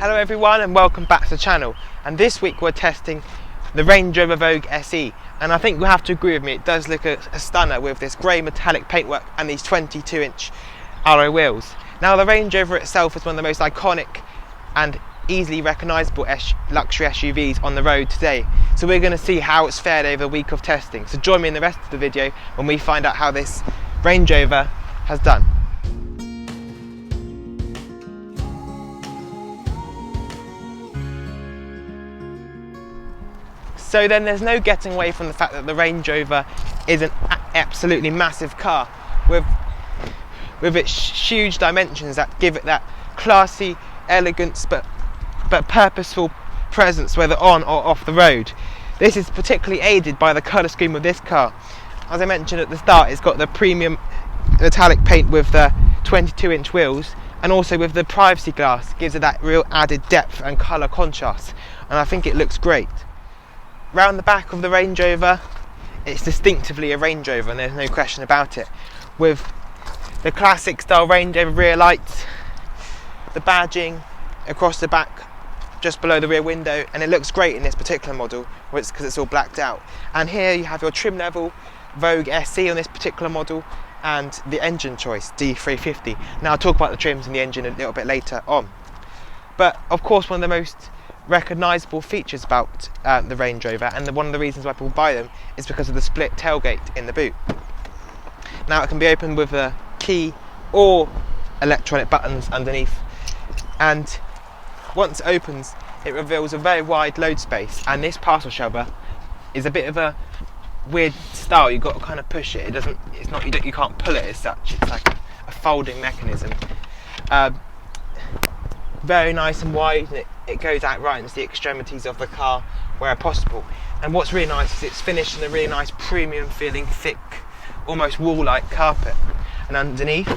Hello everyone and welcome back to the channel, and this week we're testing the Range Rover Vogue SE, and I think you'll have to agree with me, it does look a stunner with this grey metallic paintwork and these 22-inch alloy wheels. Now the Range Rover itself is one of the most iconic and easily recognisable luxury SUVs on the road today, so we're going to see how it's fared over a week of testing. So join me in the rest of the video when we find out how this Range Rover has done. So then there's no getting away from the fact that the Range Rover is an absolutely massive car with its huge dimensions that give it that classy elegance but purposeful presence whether on or off the road. This is particularly aided by the colour scheme of this car. As I mentioned at the start, it's got the premium metallic paint with the 22-inch wheels, and also with the privacy glass gives it that real added depth and colour contrast, and I think it looks great. Round the back of the Range Rover, it's distinctively a Range Rover and there's no question about it, with the classic style Range Rover rear lights, the badging across the back just below the rear window, and it looks great in this particular model because it's all blacked out. And here you have your trim level Vogue SE on this particular model and the engine choice D350. Now I'll talk about the trims and the engine a little bit later on, but of course one of the most recognisable features about the Range Rover, and one of the reasons why people buy them, is because of the split tailgate in the boot. Now it can be opened with a key or electronic buttons underneath, and once it opens it reveals a very wide load space, and this parcel shovelware is a bit of a weird style. You've got to kind of push it. You can't pull it as such. It's like a folding mechanism. Very nice and wide, and it goes out right into the extremities of the car where possible. And what's really nice is it's finished in a really nice premium feeling thick, almost wool-like carpet. And underneath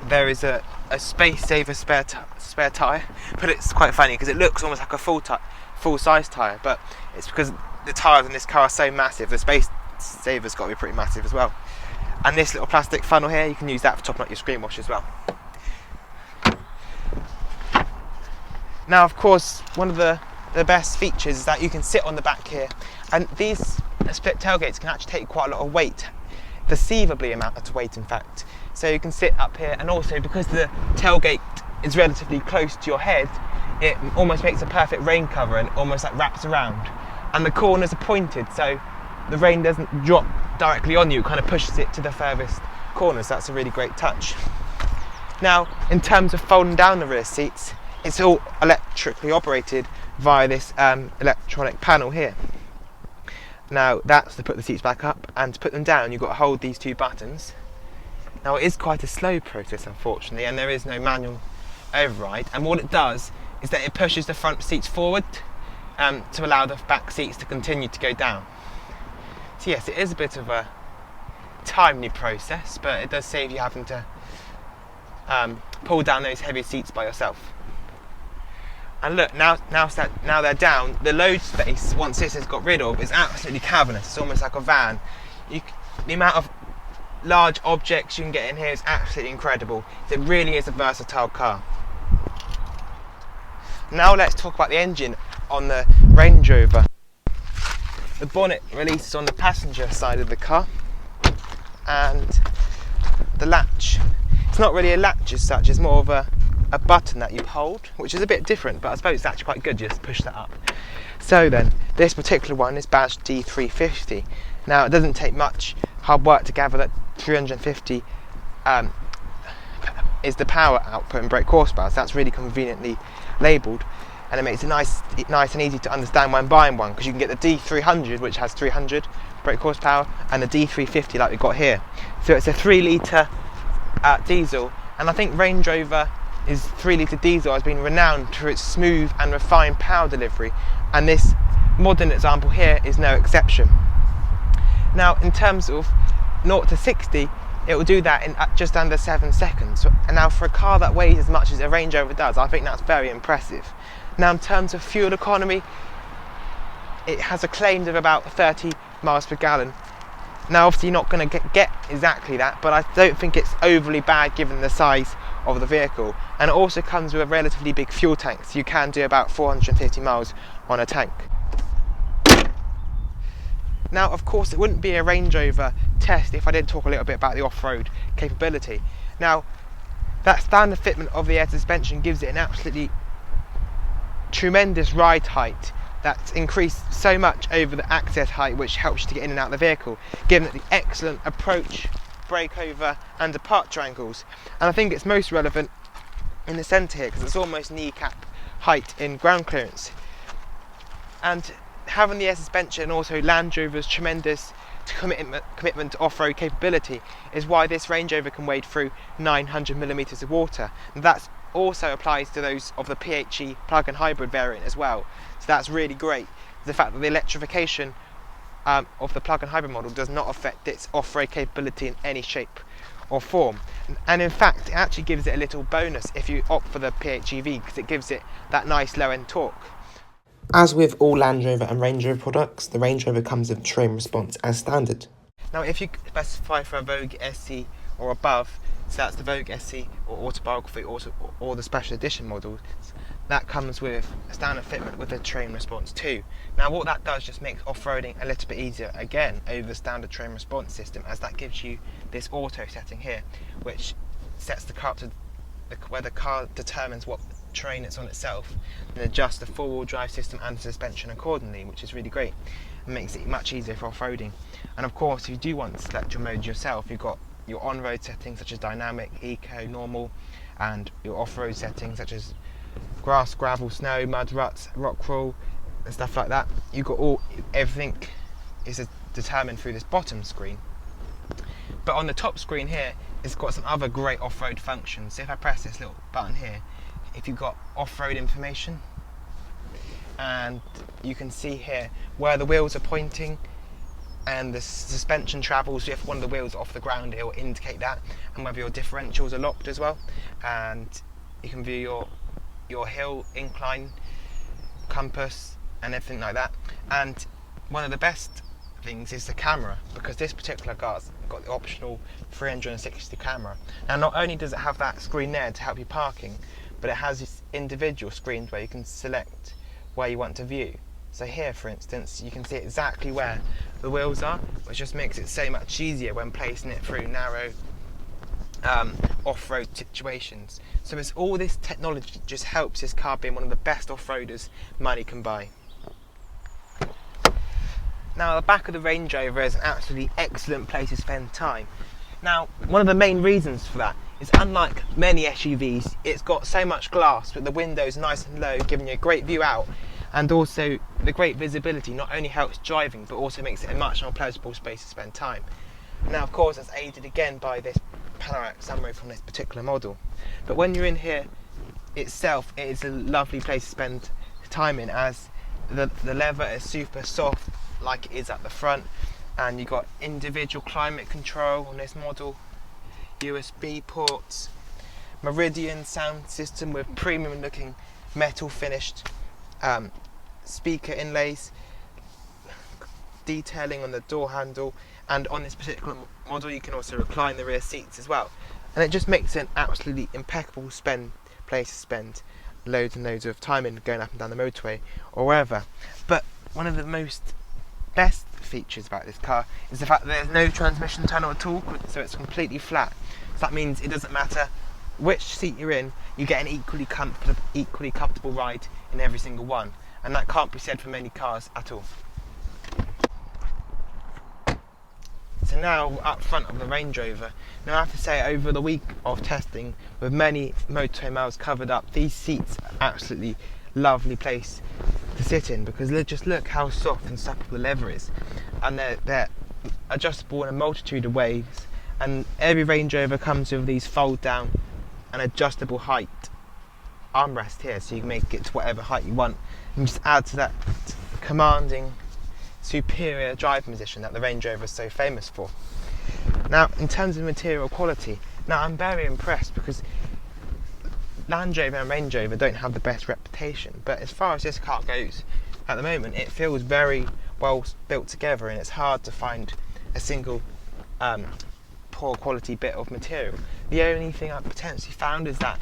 there is a space saver spare tyre, but it's quite funny because it looks almost like a full size tyre, but it's because the tyres in this car are so massive, the space saver's got to be pretty massive as well. And this little plastic funnel here, you can use that for topping up your screen wash as well. Now of course one of the best features is that you can sit on the back here, and these split tailgates can actually take quite a lot of weight, perceivably amount of weight in fact. So you can sit up here, and also because the tailgate is relatively close to your head, it almost makes a perfect rain cover and almost like wraps around. And the corners are pointed so the rain doesn't drop directly on you, it kind of pushes it to the furthest corners. That's a really great touch. Now in terms of folding down the rear seats, it's all electrically operated via this electronic panel here. Now that's to put the seats back up, and to put them down you've got to hold these two buttons. Now it is quite a slow process unfortunately, and there is no manual override, and what it does is that it pushes the front seats forward to allow the back seats to continue to go down. So yes, it is a bit of a timely process, but it does save you having to pull down those heavy seats by yourself. And look, now they're down, the load space, once this is got rid of, is absolutely cavernous. It's almost like a van. The amount of large objects you can get in here is absolutely incredible. It really is a versatile car. Now let's talk about the engine on the Range Rover. The bonnet releases on the passenger side of the car, and the latch, it's not really a latch as such, it's more of a button that you hold, which is a bit different, but I suppose it's actually quite good. You just push that up. So then this particular one is badged D350. Now it doesn't take much hard work to gather that 350 is the power output in brake horsepower, so that's really conveniently labelled, and it makes it nice and easy to understand when buying one, because you can get the D300 which has 300 brake horsepower and the D350 like we've got here. So it's a 3 litre diesel, and I think Range Rover is 3 litre diesel has been renowned for its smooth and refined power delivery, and this modern example here is no exception. Now in terms of 0 to 60, it will do that in just under 7 seconds, and now for a car that weighs as much as a Range Rover does, I think that's very impressive. Now in terms of fuel economy, it has a claim of about 30 miles per gallon. Now obviously you're not going to get exactly that, but I don't think it's overly bad given the size of the vehicle, and it also comes with a relatively big fuel tank, so you can do about 450 miles on a tank. Now, of course, it wouldn't be a Range Rover test if I didn't talk a little bit about the off-road capability. Now, that standard fitment of the air suspension gives it an absolutely tremendous ride height that's increased so much over the access height, which helps you to get in and out of the vehicle, giving it the excellent approach, breakover and departure angles. And I think it's most relevant in the centre here because it's almost kneecap height in ground clearance. And having the air suspension and also Land Rover's tremendous commitment to off-road capability is why this Range Rover can wade through 900 millimetres of water, and that also applies to those of the PHE plug-in hybrid variant as well. So that's really great. The fact that the electrification of the plug-in hybrid model does not affect its off-road capability in any shape or form, and in fact it actually gives it a little bonus if you opt for the PHEV, because it gives it that nice low-end torque. As with all Land Rover and Range Rover products, the Range Rover comes with train response as standard. Now, if you specify for a Vogue SE or above, so that's the Vogue SE or Autobiography or the Special Edition models, that comes with a standard fitment with a train response too. Now, what that does just makes off-roading a little bit easier, again, over the standard train response system, as that gives you this auto setting here, which sets the car to where the car determines what terrain it's on itself, and adjusts the four-wheel drive system and the suspension accordingly, which is really great and makes it much easier for off-roading. And of course, if you do want to select your mode yourself, you've got your on-road settings such as dynamic, eco, normal, and your off-road settings such as grass, gravel, snow, mud, ruts, rock crawl and stuff like that. You've got everything is determined through this bottom screen. But on the top screen here, it's got some other great off-road functions. So if I press this little button here, if you've got off-road information, and you can see here where the wheels are pointing and the suspension travels. If one of the wheels are off the ground, it will indicate that, and whether your differentials are locked as well. And you can view your hill, incline, compass and everything like that. And one of the best things is the camera, because this particular car's got the optional 360 camera. Now, not only does it have that screen there to help you parking, but it has these individual screens where you can select where you want to view. So here, for instance, you can see exactly where the wheels are, which just makes it so much easier when placing it through narrow off-road situations. So it's all this technology just helps this car being one of the best off-roaders money can buy. Now, the back of the Range Rover is an absolutely excellent place to spend time. Now, one of the main reasons for that is, unlike many SUVs, it's got so much glass with the windows nice and low, giving you a great view out, and also the great visibility not only helps driving but also makes it a much more pleasurable space to spend time. Now, of course, that's aided again by this panoramic sunroof from this particular model. But when you're in here itself, it is a lovely place to spend time in, as the leather is super soft like it is at the front, and you've got individual climate control on this model, USB ports, Meridian sound system with premium looking metal finished speaker inlays, detailing on the door handle, and on this particular model you can also recline the rear seats as well, and it just makes it an absolutely impeccable place to spend loads and loads of time in, going up and down the motorway or wherever. But one of the most best features about this car is the fact that there's no transmission tunnel at all, so it's completely flat. So that means it doesn't matter which seat you're in, you get an equally comfortable ride in every single one, and that can't be said for many cars at all. So now, up front of the Range Rover, now I have to say, over the week of testing with many motorway miles covered up, these seats are absolutely lovely place to sit in, because just look how soft and supple the leather is, and they're adjustable in a multitude of ways, and every Range Rover comes with these fold down and adjustable height armrest here, so you can make it to whatever height you want, and just add to that commanding superior driving position that the Range Rover is so famous for. Now, in terms of material quality, now I'm very impressed, because Land Rover and Range Rover don't have the best reputation, but as far as this car goes at the moment, it feels very well built together, and it's hard to find a single poor quality bit of material. The only thing I've potentially found is that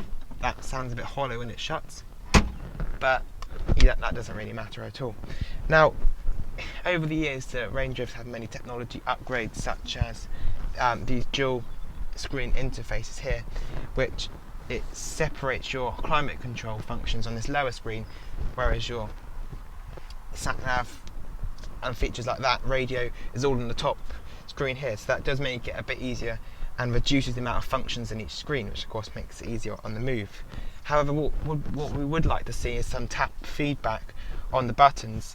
sounds a bit hollow when it shuts, but yeah, that doesn't really matter at all. Now, over the years, the Range Rovers have many technology upgrades, such as these dual screen interfaces here, which it separates your climate control functions on this lower screen, whereas your sat nav and features like that, radio, is all on the top screen here. So that does make it a bit easier and reduces the amount of functions in each screen, which of course makes it easier on the move. However, what we would like to see is some tap feedback on the buttons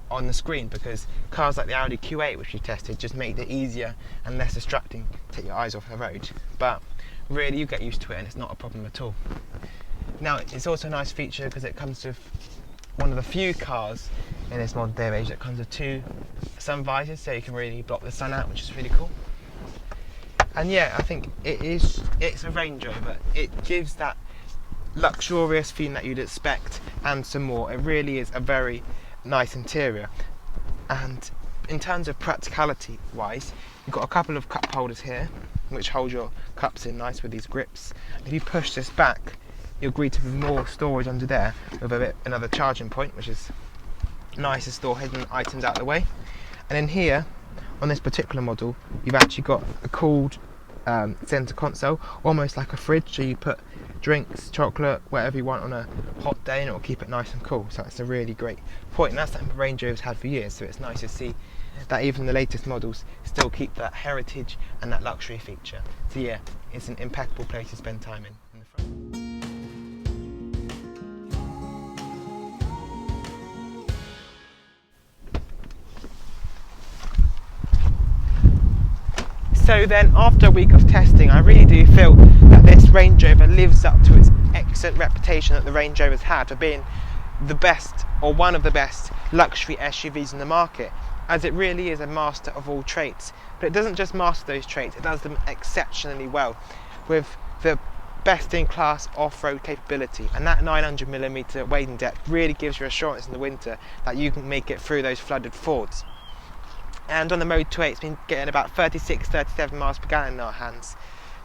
on the screen, because cars like the Audi Q8, which we tested, just made it easier and less distracting to take your eyes off the road. But really, you get used to it and it's not a problem at all. Now, it's also a nice feature because it comes with one of the few cars in this modern day and age that comes with 2 sun visors, so you can really block the sun out, which is really cool. And yeah, I think it's a Range Rover. It gives that luxurious feeling that you'd expect and some more. It really is a very nice interior. And in terms of practicality wise, you've got a couple of cup holders here which hold your cups in nice with these grips. If you push this back, you're greeted with more storage under there with another charging point, which is nice to store hidden items out of the way. And in here, on this particular model, you've actually got a cooled centre console, almost like a fridge, so you put drinks, chocolate, whatever you want on a hot day and it will keep it nice and cool. So that's a really great point, and that's something Range Rover's had for years, so it's nice to see that even the latest models still keep that heritage and that luxury feature. So yeah, it's an impeccable place to spend time in the front. So then, after a week of testing, I really do feel that this Range Rover lives up to its excellent reputation that the Range Rover's had for being the best, or one of the best, luxury SUVs in the market, as it really is a master of all traits. But it doesn't just master those traits, it does them exceptionally well, with the best-in-class off-road capability, and that 900mm wading depth really gives you assurance in the winter that you can make it through those flooded fords. And on the Mode 2A, it's been getting about 36-37 miles per gallon in our hands.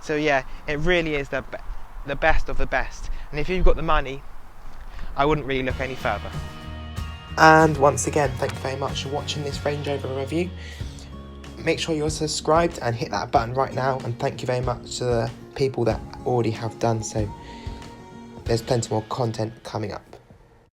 So yeah, it really is the best of the best. And if you've got the money, I wouldn't really look any further. And once again, thank you very much for watching this Range Rover review. Make sure you're subscribed and hit that button right now. And thank you very much to the people that already have done so. There's plenty more content coming up.